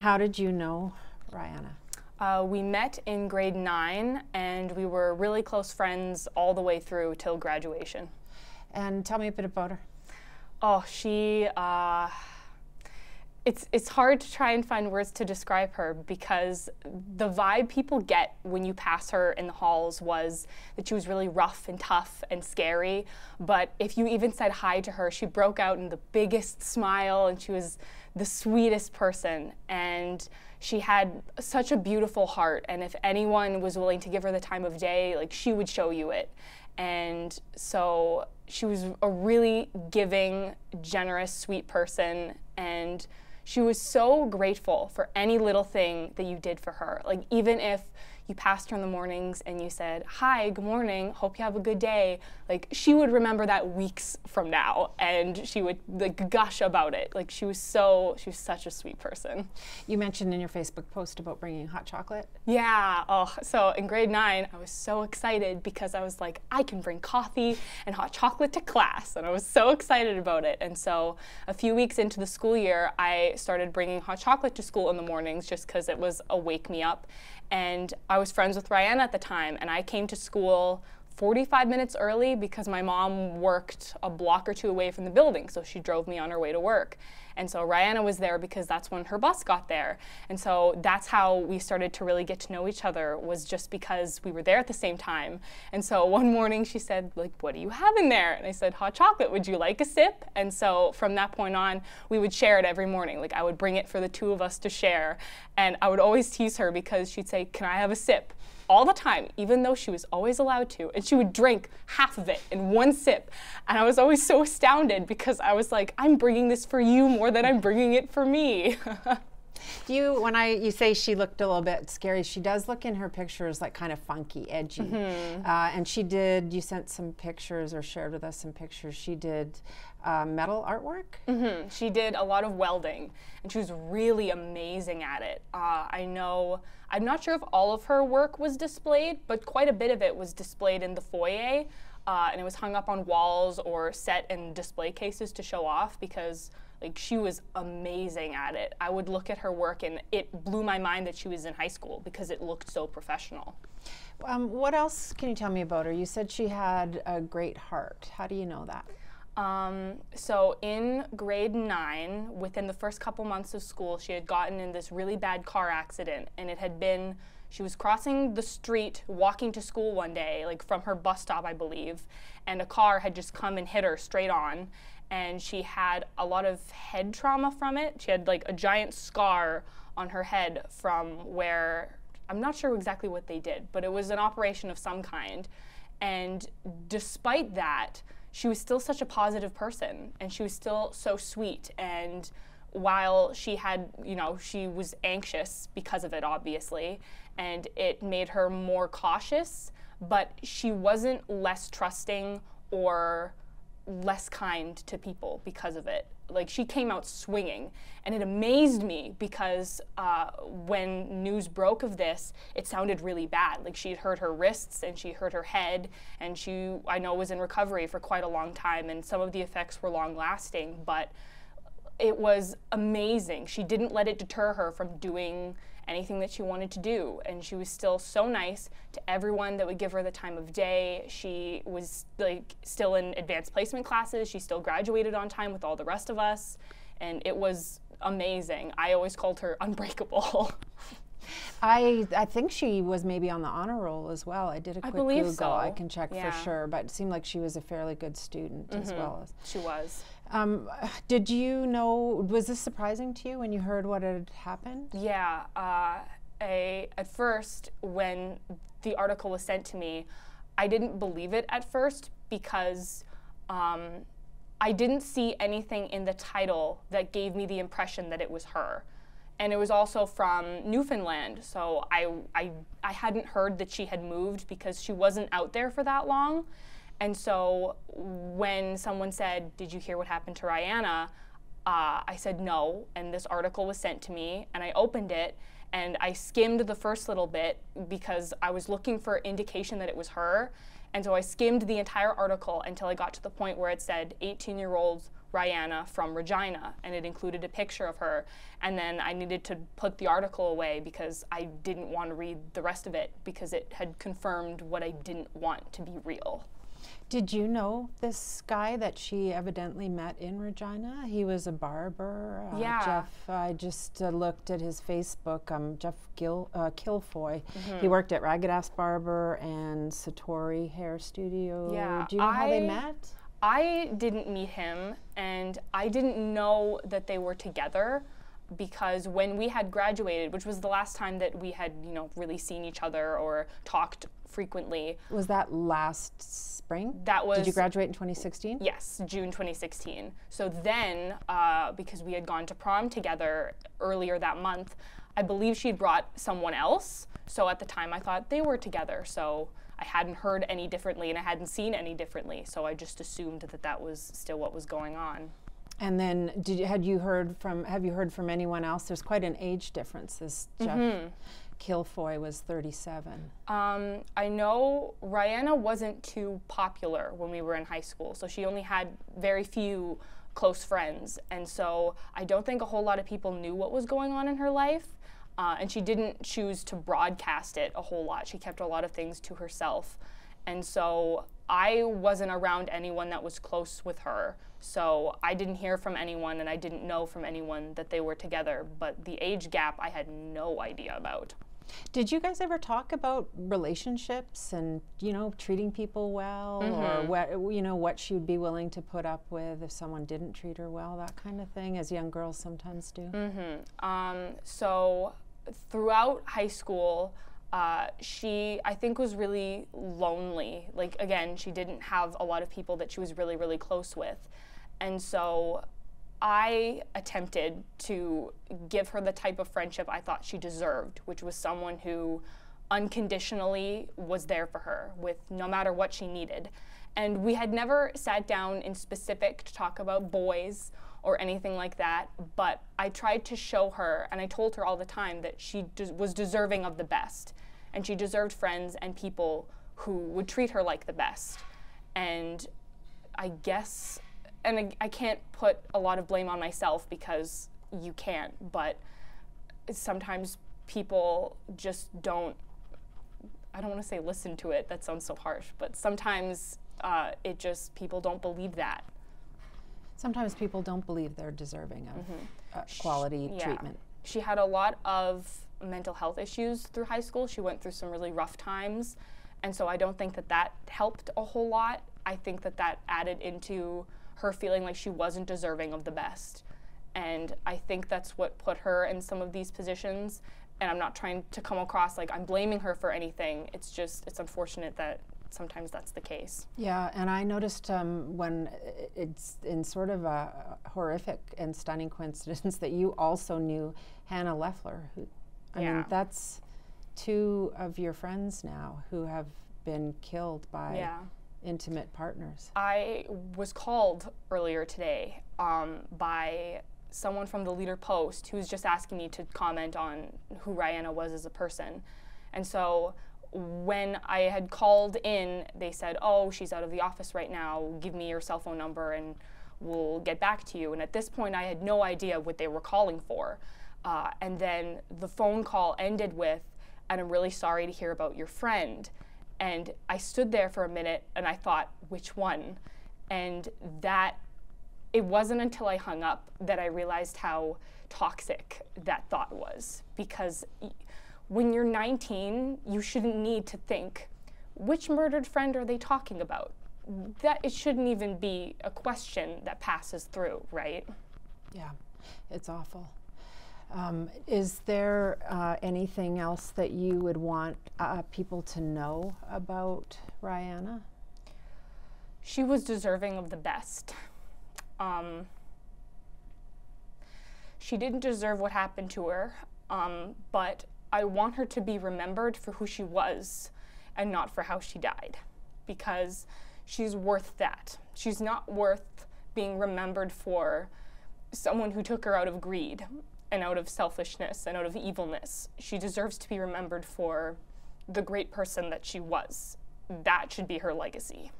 How did you know Ryanna? We met in grade 9, and we were really close friends all the way through till graduation. And tell me a bit about her. Oh, it's hard to try and find words to describe her, because the vibe people get when you pass her in the halls was that she was really rough and tough and scary. But if you even said hi to her, she broke out in the biggest smile, and she was the sweetest person. And she had such a beautiful heart, and if anyone was willing to give her the time of day, like, she would show you it. And so she was a really giving, generous, sweet person, and she was so grateful for any little thing that you did for her. Like, even if you passed her in the mornings and you said, "Hi, good morning, hope you have a good day," like, she would remember that weeks from now, and she would, like, gush about it. Like, she was such a sweet person. You mentioned in your Facebook post about bringing hot chocolate. Yeah, oh, so in grade 9, I was so excited because I was like, I can bring coffee and hot chocolate to class, and I was so excited about it. And so a few weeks into the school year, I started bringing hot chocolate to school in the mornings just because it was a wake me up. And I was friends with Ryanna at the time, and I came to school 45 minutes early because my mom worked a block or two away from the building, so she drove me on her way to work. And so Ryanna was there because that's when her bus got there. And so that's how we started to really get to know each other, was just because we were there at the same time. And so one morning she said, like, "What do you have in there?" And I said, "Hot chocolate, would you like a sip?" And so from that point on, we would share it every morning. Like, I would bring it for the two of us to share. And I would always tease her because she'd say, "Can I have a sip?" all the time, even though she was always allowed to, and she would drink half of it in one sip. And I was always so astounded because I was like, I'm bringing this for you more than I'm bringing it for me. When you say she looked a little bit scary, she does look in her pictures like kind of funky, edgy. And you sent some pictures or shared with us some pictures. She did metal artwork? She did a lot of welding, and she was really amazing at it. I'm not sure if all of her work was displayed, but quite a bit of it was displayed in the foyer, and it was hung up on walls or set in display cases to show off, because, like, she was amazing at it. I would look at her work and it blew my mind that she was in high school because it looked so professional. What else can you tell me about her? You said she had a great heart. How do you know that? So in grade 9, within the first couple months of school, she had gotten in this really bad car accident, and she was crossing the street, walking to school one day, like from her bus stop, I believe, and a car had just come and hit her straight on, and she had a lot of head trauma from it. She had like a giant scar on her head from where, I'm not sure exactly what they did, but it was an operation of some kind. And despite that, she was still such a positive person, and she was still so sweet. And while she had, she was anxious because of it, obviously, and it made her more cautious, but she wasn't less trusting or less kind to people because of it. Like, she came out swinging, and it amazed me because when news broke of this, it sounded really bad. Like, she had hurt her wrists and she hurt her head, and I know, was in recovery for quite a long time, and some of the effects were long lasting, but it was amazing. She didn't let it deter her from doing anything that she wanted to do, and she was still so nice to everyone that would give her the time of day. She was, like, still in advanced placement classes. She still graduated on time with all the rest of us, and it was amazing. I always called her unbreakable. I think she was maybe on the honor roll as well. I did a quick Google. So. I can check for sure, but it seemed like she was a fairly good student as well. She was. Did you know, was this surprising to you when you heard what had happened? Yeah. At first, when the article was sent to me, I didn't believe it at first because I didn't see anything in the title that gave me the impression that it was her. And it was also from Newfoundland, so I hadn't heard that she had moved because she wasn't out there for that long. And so when someone said, "Did you hear what happened to Ryanna?" I said no, and this article was sent to me, and I opened it, and I skimmed the first little bit because I was looking for indication that it was her. And so I skimmed the entire article until I got to the point where it said 18-year-olds Ryanna from Regina, and it included a picture of her. And then I needed to put the article away because I didn't want to read the rest of it because it had confirmed what I didn't want to be real. Did you know this guy that she evidently met in Regina? He was a barber. Yeah. Jeff, I just looked at his Facebook, Jeff Kilfoy. He worked at Ragged Ass Barber and Satori Hair Studio. Yeah. Do you know how they met? I didn't meet him, and I didn't know that they were together because when we had graduated, which was the last time that we had, you know, really seen each other or talked frequently. Was that last spring? That was. Did you graduate in 2016? Yes, June 2016. So then, because we had gone to prom together earlier that month, I believe she'd brought someone else. So at the time I thought they were together. So I hadn't heard any differently and I hadn't seen any differently. So I just assumed that that was still what was going on. And then, have you heard from anyone else? There's quite an age difference. This Jeff Kilfoy was 37. I know Ryanna wasn't too popular when we were in high school, so she only had very few close friends, and so I don't think a whole lot of people knew what was going on in her life, and she didn't choose to broadcast it a whole lot. She kept a lot of things to herself, and so I wasn't around anyone that was close with her. So I didn't hear from anyone and I didn't know from anyone that they were together, but the age gap I had no idea about. Did you guys ever talk about relationships and, you know, treating people well, or what, you know, what she'd be willing to put up with if someone didn't treat her well, that kind of thing, as young girls sometimes do? So throughout high school, she, I think, was really lonely. Like, again, she didn't have a lot of people that she was really, really close with. And so I attempted to give her the type of friendship I thought she deserved, which was someone who unconditionally was there for her with no matter what she needed. And we had never sat down in specific to talk about boys or anything like that, but I tried to show her, and I told her all the time, that she was deserving of the best. And she deserved friends and people who would treat her like the best. And I guess, and I can't put a lot of blame on myself because you can't, but sometimes people just don't, I don't want to say listen to it, that sounds so harsh, but sometimes it just, people don't believe that. Sometimes people don't believe they're deserving of quality treatment. She had a lot of mental health issues through high school. She went through some really rough times, and so I don't think that that helped a whole lot. I think that that added into her feeling like she wasn't deserving of the best. And I think that's what put her in some of these positions. And I'm not trying to come across like I'm blaming her for anything. It's just, it's unfortunate that sometimes that's the case. Yeah, and I noticed when it's in sort of a horrific and stunning coincidence that you also knew Hannah Leflar, who, I mean, that's two of your friends now who have been killed by intimate partners. I was called earlier today by someone from the Leader Post who's just asking me to comment on who Ryanna was as a person. And so when I had called in, they said, oh, she's out of the office right now, give me your cell phone number and we'll get back to you. And at this point I had no idea what they were calling for. And then the phone call ended with, and I'm really sorry to hear about your friend. And I stood there for a minute and I thought, which one? And that, it wasn't until I hung up that I realized how toxic that thought was. Because when you're 19, you shouldn't need to think, which murdered friend are they talking about? That, it shouldn't even be a question that passes through, right? Yeah, it's awful. Is there anything else that you would want people to know about Ryanna? She was deserving of the best. She didn't deserve what happened to her, but I want her to be remembered for who she was and not for how she died, because she's worth that. She's not worth being remembered for someone who took her out of greed and out of selfishness and out of evilness. She deserves to be remembered for the great person that she was. That should be her legacy.